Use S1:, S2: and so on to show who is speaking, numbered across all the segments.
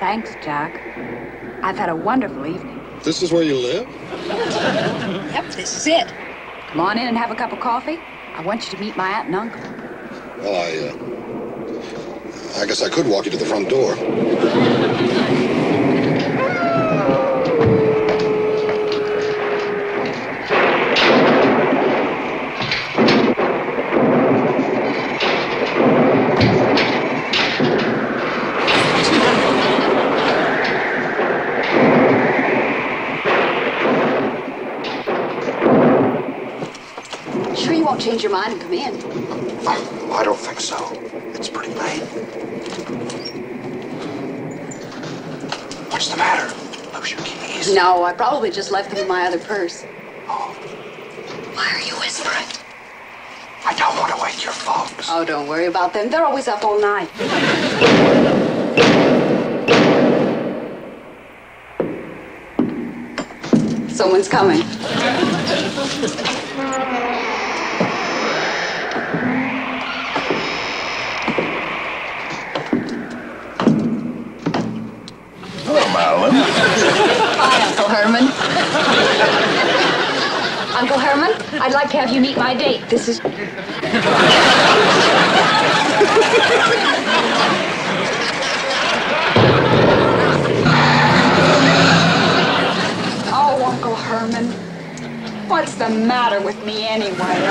S1: Thanks, Jack. I've had a wonderful evening.
S2: This is where you live?
S1: Yep, this is it. Come on in and have a cup of coffee. I want you to meet my aunt and uncle.
S2: Well, I guess I could walk you to the front door.
S1: Change your mind and come in.
S2: I don't think so. It's pretty late. What's the matter? Lose your keys?
S1: No, I probably just left them in my other purse.
S2: Oh.
S1: Why are you whispering?
S2: I don't want to wake your folks.
S1: Oh, don't worry about them. They're always up all night. Someone's coming.
S2: Marilyn.
S1: Hi, Uncle Herman. Uncle Herman, I'd like to have you meet my date. This is... Oh, Uncle Herman. What's the matter with me anyway?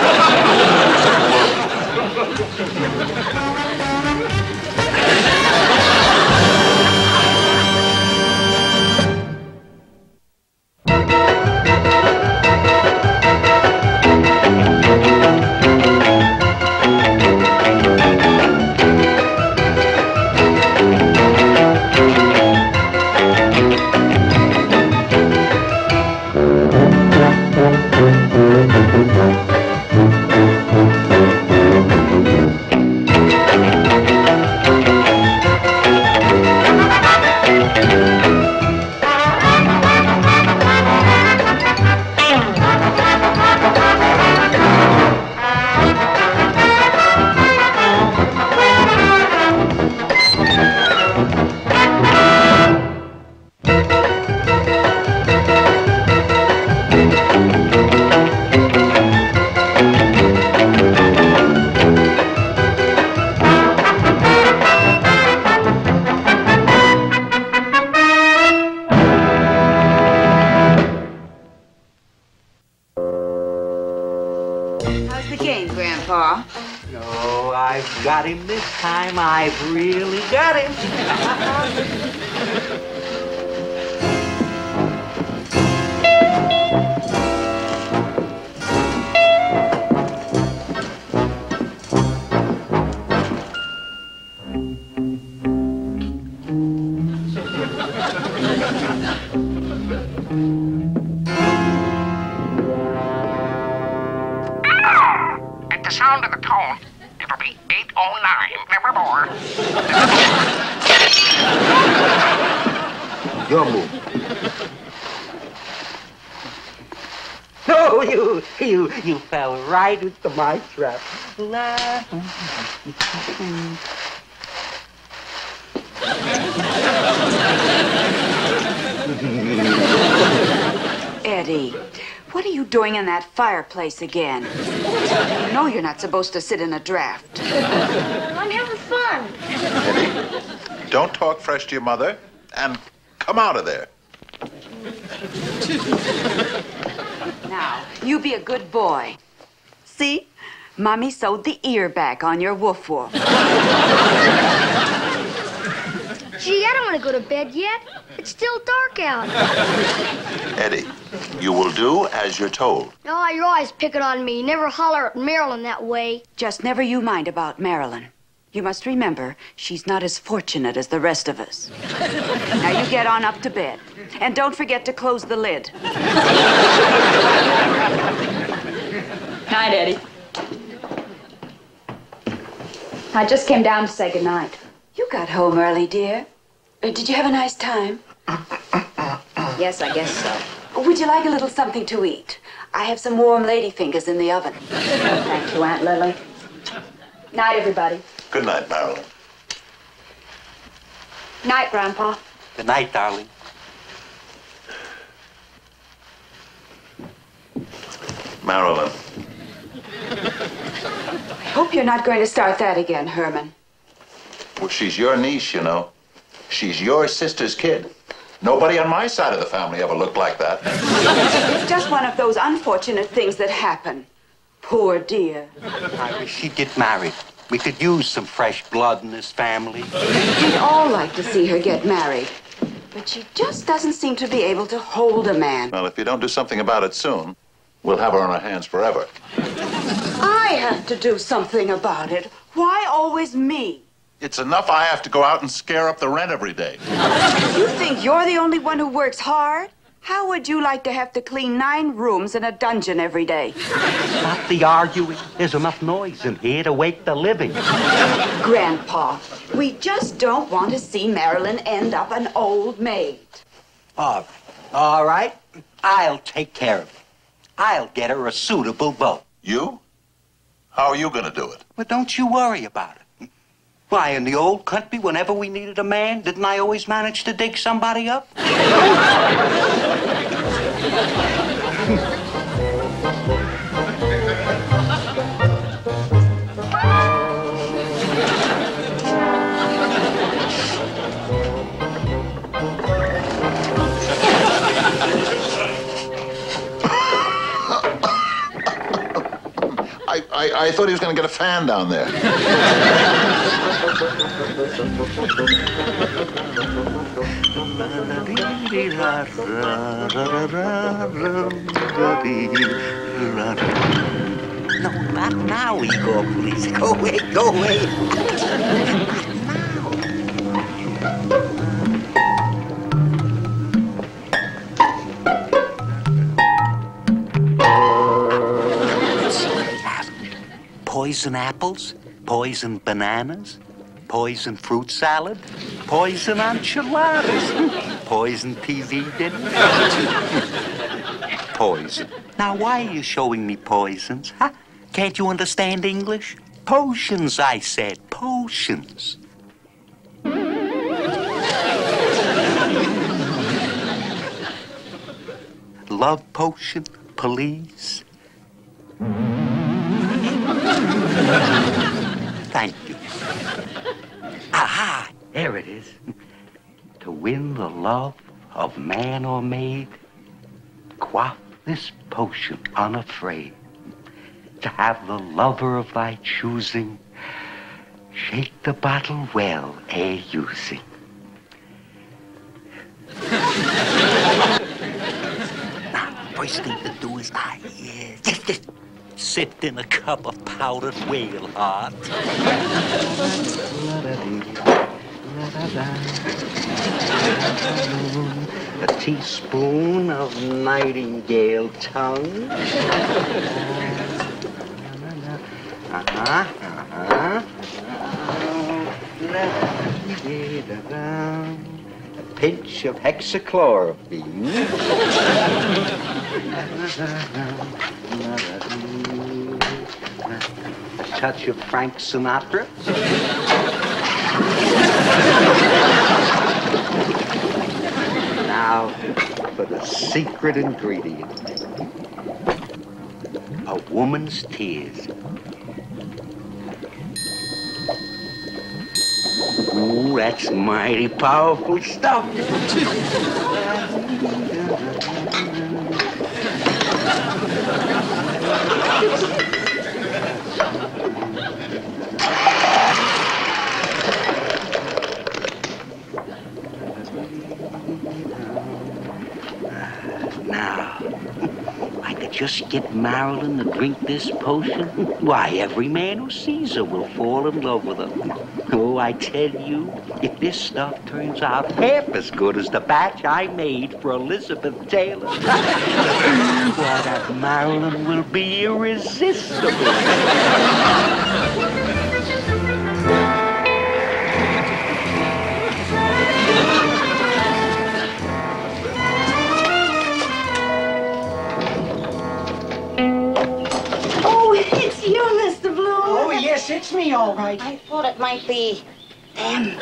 S3: Got him this time. I've really got him.
S4: At the sound of the tone, it'll be 8:09, never more.
S3: Your move. No, you fell right into my trap.
S1: Eddie, what are you doing in that fireplace again? You know you're not supposed to sit in a draft.
S5: I'm having fun.
S6: Eddie, don't talk fresh to your mother and come out of there.
S1: Now, you be a good boy. See? Mommy sewed the ear back on your woof-woof.
S5: Gee, I don't want to go to bed yet. It's still dark out.
S6: Eddie, you will do as you're told.
S5: Oh, you're always picking on me. You never holler at Marilyn that way.
S1: Just never you mind about Marilyn. You must remember, she's not as fortunate as the rest of us. Now you get on up to bed. And don't forget to close the lid. Night, Eddie. I just came down to say goodnight. You got home early, dear. Did you have a nice time? Yes, I guess so. Would you like a little something to eat? I have some warm lady fingers in the oven. Thank you, Aunt Lily. Night, everybody.
S6: Good night, Marilyn.
S1: Night, Grandpa.
S3: Good night, darling.
S6: Marilyn.
S1: I hope you're not going to start that again, Herman.
S6: Well, she's your niece, you know. She's your sister's kid. Nobody on my side of the family ever looked like that.
S1: It's just one of those unfortunate things that happen. Poor dear.
S3: I wish she'd get married. We could use some fresh blood in this family.
S1: We'd all like to see her get married. But she just doesn't seem to be able to hold a man.
S6: Well, if you don't do something about it soon, we'll have her on our hands forever.
S1: I have to do something about it. Why always me?
S6: It's enough I have to go out and scare up the rent every day.
S1: You think you're the only one who works hard? How would you like to have to clean 9 rooms in a dungeon every day?
S3: Stop the arguing. There's enough noise in here to wake the living.
S1: Grandpa, we just don't want to see Marilyn end up an old maid.
S3: All right. I'll take care of it. I'll get her a suitable boat.
S6: You? How are you going to do it?
S3: Well, don't you worry about it. Why, in the old country, whenever we needed a man, didn't I always manage to dig somebody up?
S6: I thought he was going to get a fan down there.
S3: No, not now, Igor, please. Go away, go away. Poison apples, poison bananas, poison fruit salad, poison enchiladas, poison TV dinner. Poison. Now, why are you showing me poisons, huh? Can't you understand English? Potions, I said, potions. Love potion, please. Thank you. Aha! There it is. To win the love of man or maid, quaff this potion unafraid. To have the lover of thy choosing, shake the bottle well ere using. Now, first thing to do is just sit in a cup of powdered whale heart. A teaspoon of nightingale tongue. A pinch of hexachlorophene. A touch of Frank Sinatra. Now for the secret ingredient. A woman's tears. Ooh, that's mighty powerful stuff. Now, I could just get Marilyn to drink this potion. Why, every man who sees her will fall in love with her. Oh, I tell you, if this stuff turns out half as good as the batch I made for Elizabeth Taylor, why, that Marilyn will be irresistible.
S7: It's me, all right.
S8: I thought it might be
S7: them.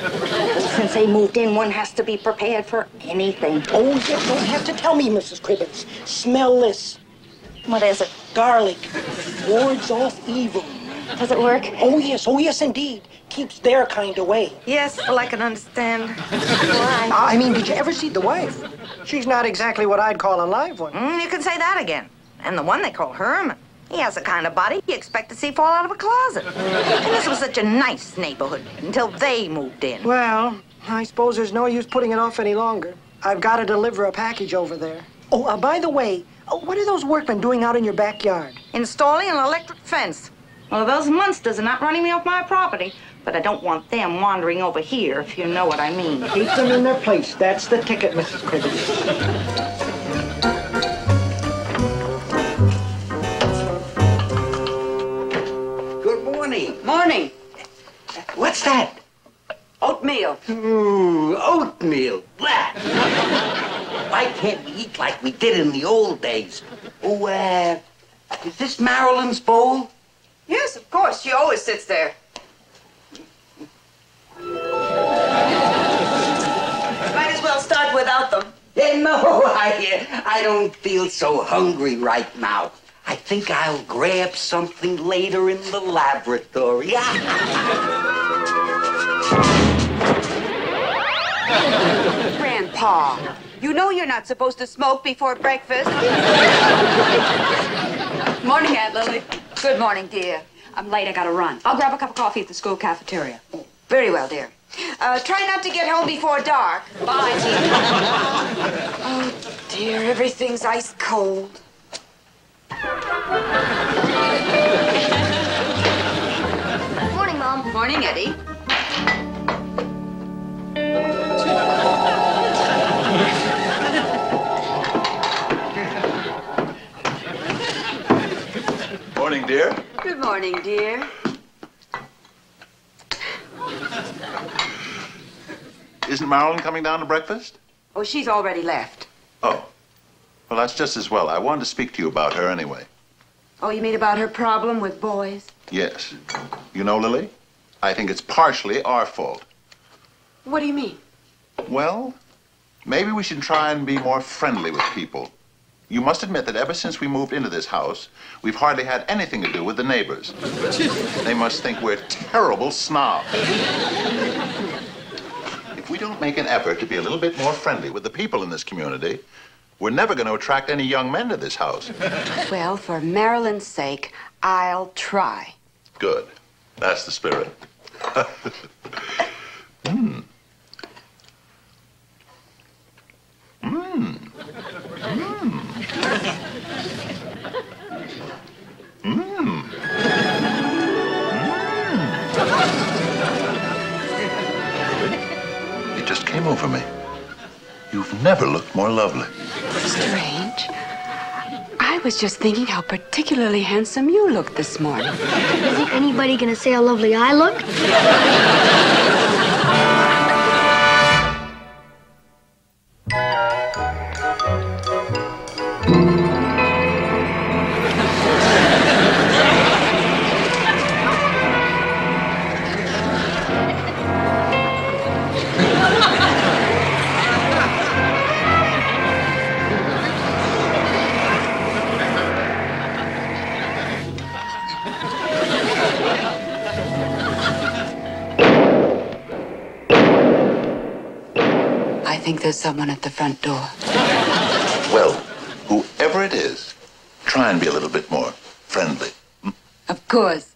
S7: Since they moved in, one has to be prepared for anything.
S8: Oh, you don't have to tell me, Mrs. Cribbins. Smell this.
S7: What is it?
S8: Garlic. Wards off evil.
S7: Does it work?
S8: Oh, yes, indeed. Keeps their kind away.
S7: Yes, well, I can understand. Why?
S8: I mean, did you ever see the wife? She's not exactly what I'd call a live one.
S7: You can say that again. And the one they call Herman. He has the kind of body you expect to see fall out of a closet. And this was such a nice neighborhood until they moved in.
S8: Well, I suppose there's no use putting it off any longer. I've got to deliver a package over there. Oh, by the way, what are those workmen doing out in your backyard?
S7: Installing an electric fence. Well, those Munsters are not running me off my property, but I don't want them wandering over here, if you know what I mean.
S8: Keep them in their place. That's the ticket, Mrs. Cribbins.
S1: Morning.
S3: What's that?
S1: Oatmeal.
S3: Ooh, oatmeal. Blah. Why can't we eat like we did in the old days? Oh, is this Marilyn's bowl?
S1: Yes, of course. She always sits there. Might as well start without them.
S3: No, I don't feel so hungry right now. I think I'll grab something later in the laboratory.
S1: Grandpa, you know you're not supposed to smoke before breakfast. Morning, Aunt Lily. Good morning, dear. I'm late. I gotta run. I'll grab a cup of coffee at the school cafeteria. Very well, dear. Try not to get home before dark. Bye, dear. Oh, dear, everything's ice cold.
S5: Morning, Mom.
S1: Morning, Eddie.
S6: Morning, dear.
S1: Good morning, dear.
S6: Isn't Marilyn coming down to breakfast?
S1: Oh, she's already left.
S6: Oh. Well, that's just as well. I wanted to speak to you about her anyway.
S1: Oh, you mean about her problem with boys?
S6: Yes. You know, Lily, I think it's partially our fault.
S1: What do you mean?
S6: Well, maybe we should try and be more friendly with people. You must admit that ever since we moved into this house, we've hardly had anything to do with the neighbors. They must think we're terrible snobs. If we don't make an effort to be a little bit more friendly with the people in this community, we're never going to attract any young men to this house.
S1: Well, for Marilyn's sake, I'll try.
S6: Good. That's the spirit. Mm. Mm. Mm. Mm. Mm. It just came over me. You've never looked more lovely.
S1: Strange. I was just thinking how particularly handsome you looked this morning.
S5: Isn't anybody gonna say how lovely I look?
S1: I think there's someone at the front door.
S6: Well, whoever it is, try and be a little bit more friendly. Hmm?
S1: Of course.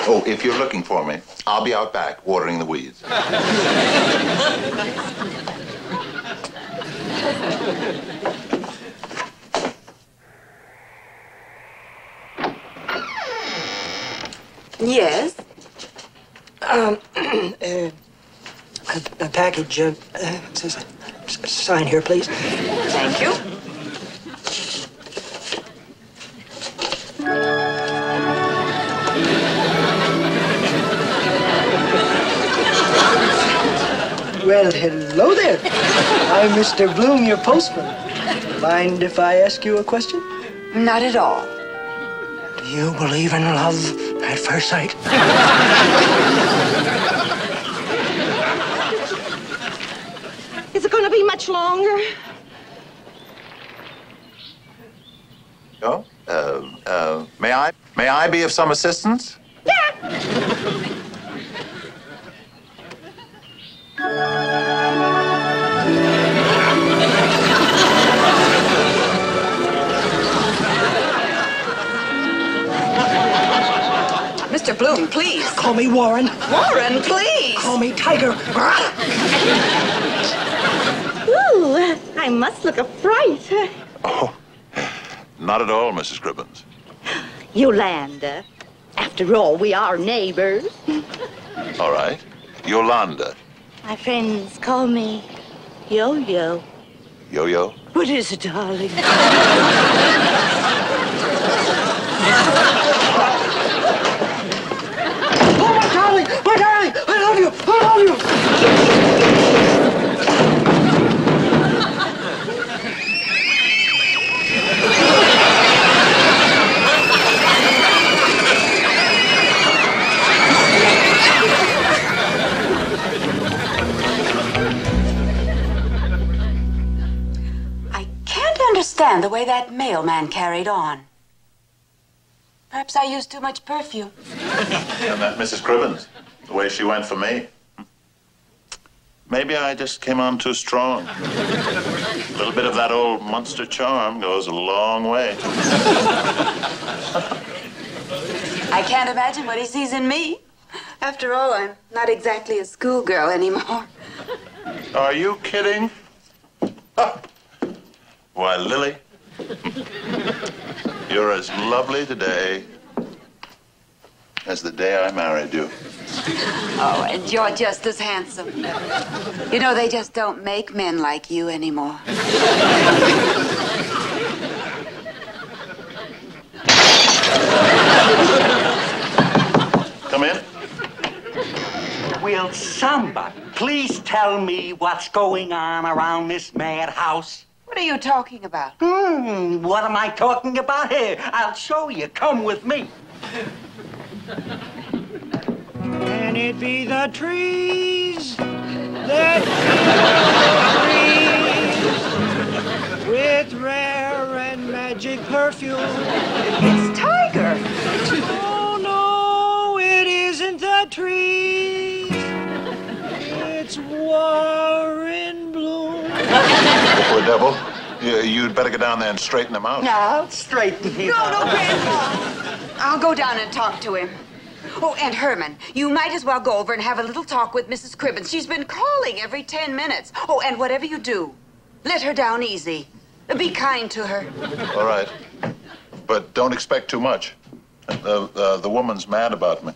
S6: Oh, if you're looking for me, I'll be out back watering the weeds.
S1: Yes?
S8: A package, sign here, please.
S1: Thank you.
S8: Well, hello there. I'm Mr. Bloom, your postman. Mind if I ask you a question?
S1: Not at all.
S8: Do you believe in love at first sight?
S7: to be much longer.
S6: Oh, may I be of some assistance?
S1: Mr. Bloom, please.
S8: Call me Warren.
S1: Warren, please.
S8: Call me Tiger.
S7: Ooh, I must look a fright.
S6: Oh, not at all, Mrs. Cribbins.
S7: Yolanda. After all, we are neighbors.
S6: All right. Yolanda.
S7: My friends call me Yo-Yo.
S6: Yo-Yo?
S7: What is it, darling?
S8: Oh, my darling! My darling! I love you! I love you!
S1: I can't understand the way that mailman carried on. Perhaps I used too much perfume.
S6: And that Mrs. Cribbins, the way she went for me. Maybe I just came on too strong. A little bit of that old Munster charm goes a long way.
S1: I can't imagine what he sees in me. After all, I'm not exactly a schoolgirl anymore.
S6: Are you kidding? Why, Lily, you're as lovely today as the day I married you.
S1: Oh, and you're just as handsome. You know, they just don't make men like you anymore.
S6: Come in.
S3: Will somebody please tell me what's going on around this madhouse?
S1: What are you talking about?
S3: What am I talking about here? I'll show you. Come with me.
S8: Can it be the trees that trees with rare and magic perfume?
S1: It's Tiger.
S8: Oh, no, it isn't the trees. It's Warren Bloom.
S6: Poor devil. You'd better go down there and straighten him out.
S3: No, I'll straighten him out.
S1: No, Grandpa. I'll go down and talk to him. Oh, and Herman, you might as well go over and have a little talk with Mrs. Cribbins. She's been calling every 10 minutes. Oh, and whatever you do, let her down easy. Be kind to her.
S6: All right. But don't expect too much. The woman's mad about me.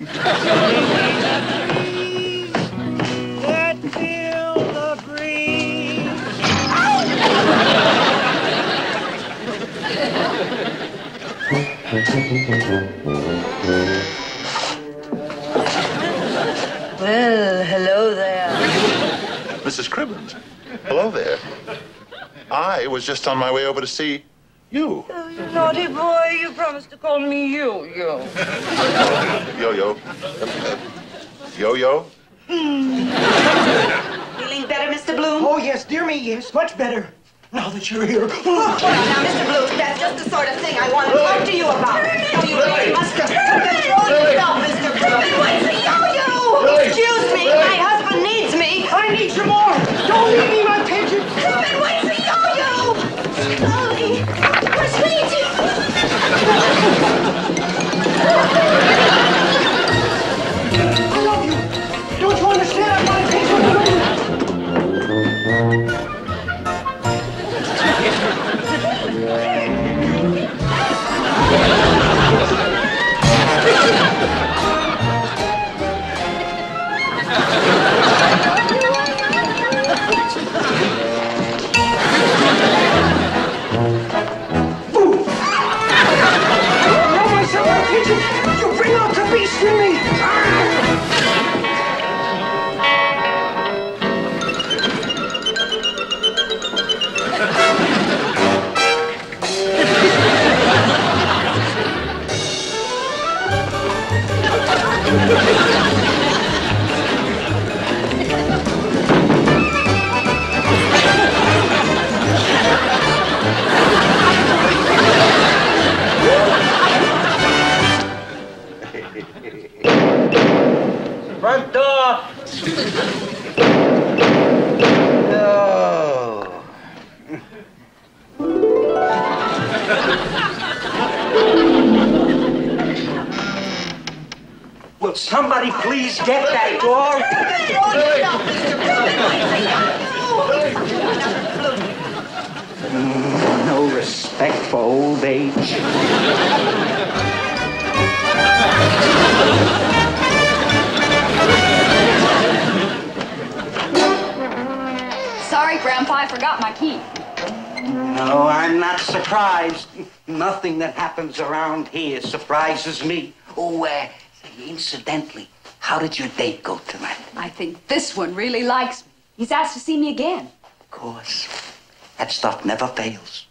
S8: That fill the breeze.
S1: Well, hello there.
S6: Mrs. Cribbins, hello there. I was just on my way over to see you.
S7: Oh, you naughty boy, you promised to call me Yo-Yo.
S6: Yo-Yo. Yo-Yo?
S1: Feeling better, Mr. Bloom?
S8: Oh, yes, dear me, yes, much better. Now that you're here.
S1: Now, Mr. Bloom, that's just the sort of thing I want to talk to you about. Now, you really must control yourself, Mr. Bloom. What's the yo-yo? Excuse me, my husband needs me.
S8: I need some more. Don't leave me, my pigeon.
S1: Herman, where's the yo-yo? Slowly. We're sweet.
S8: I love you. Don't you understand? I'm my pigeon. You bring on
S3: Somebody please get that door. No respect for old age.
S1: Sorry, Grandpa, I forgot my key.
S3: No, I'm not surprised. Nothing that happens around here surprises me. Oh, incidentally, how did your date go tonight?
S1: I think this one really likes me. He's asked to see me again.
S3: Of course. That stuff never fails.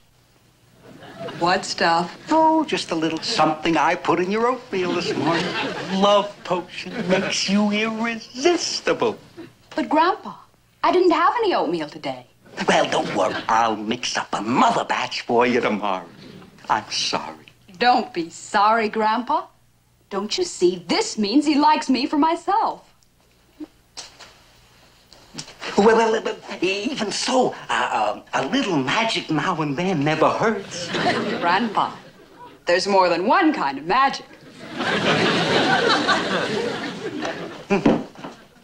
S1: What stuff?
S3: Oh, just a little something I put in your oatmeal this morning. Love potion makes you irresistible.
S1: But, Grandpa, I didn't have any oatmeal today.
S3: Well, don't worry. I'll mix up another batch for you tomorrow. I'm sorry.
S1: Don't be sorry, Grandpa. Don't you see? This means he likes me for myself.
S3: Well, even so, a little magic now and then never hurts.
S1: Grandpa, there's more than one kind of magic.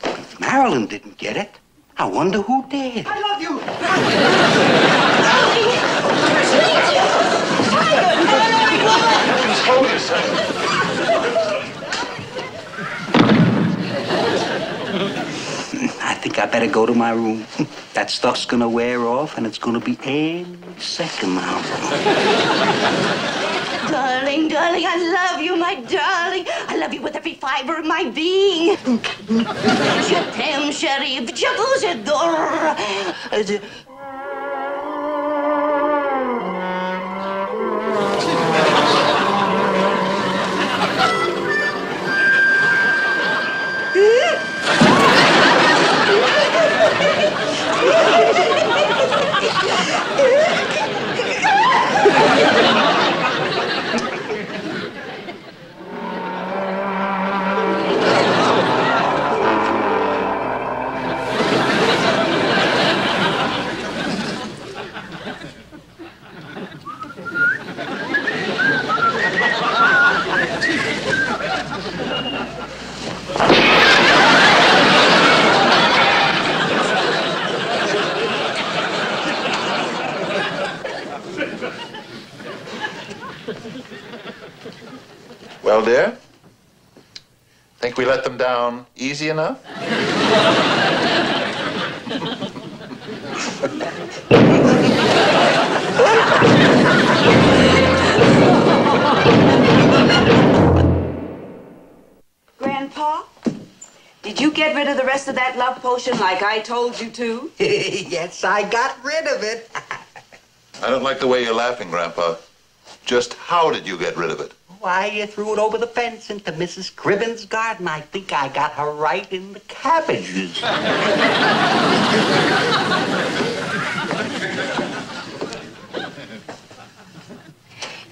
S3: If Marilyn didn't get it, I wonder who did.
S8: I love you.
S3: I think I better go to my room. That stuff's gonna wear off, and it's gonna be any second now.
S7: Darling, darling, I love you, my darling. I love you with every fiber of my being. Je t'aime, chérie. Je vous adore.
S6: Well, dear, think we let them down easy enough?
S9: Grandpa, did you get rid of the rest of that love potion like I told you to?
S3: Yes, I got rid of it.
S6: I don't like the way you're laughing, Grandpa. Just how did you get rid of it?
S3: Why, you threw it over the fence into Mrs. Cribben's garden. I think I got her right in the cabbages.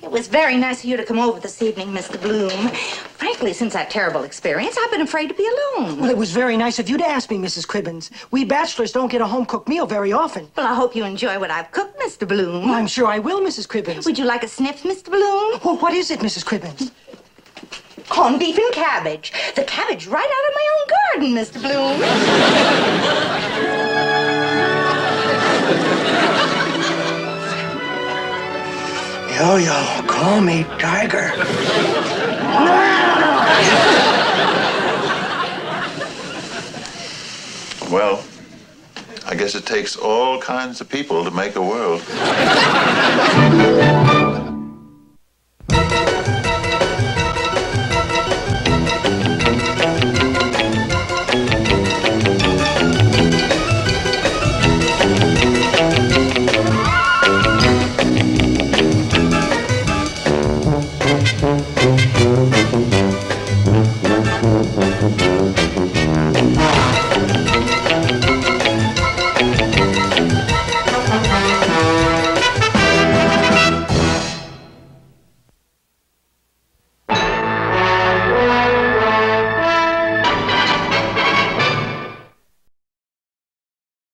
S7: It was very nice of you to come over this evening, Mr. Bloom. Frankly, since that terrible experience, I've been afraid to be alone.
S8: Well, it was very nice of you to ask me, Mrs. Cribbins. We bachelors don't get a home-cooked meal very often.
S7: Well, I hope you enjoy what I've cooked, Mr. Bloom.
S8: Well, I'm sure I will, Mrs. Cribbins.
S7: Would you like a sniff, Mr. Bloom?
S8: Well, what is it, Mrs. Cribbins?
S7: Corned beef and cabbage. The cabbage right out of my own garden, Mr. Bloom.
S3: Yo, call me Tiger.
S6: Well, I guess it takes all kinds of people to make a world.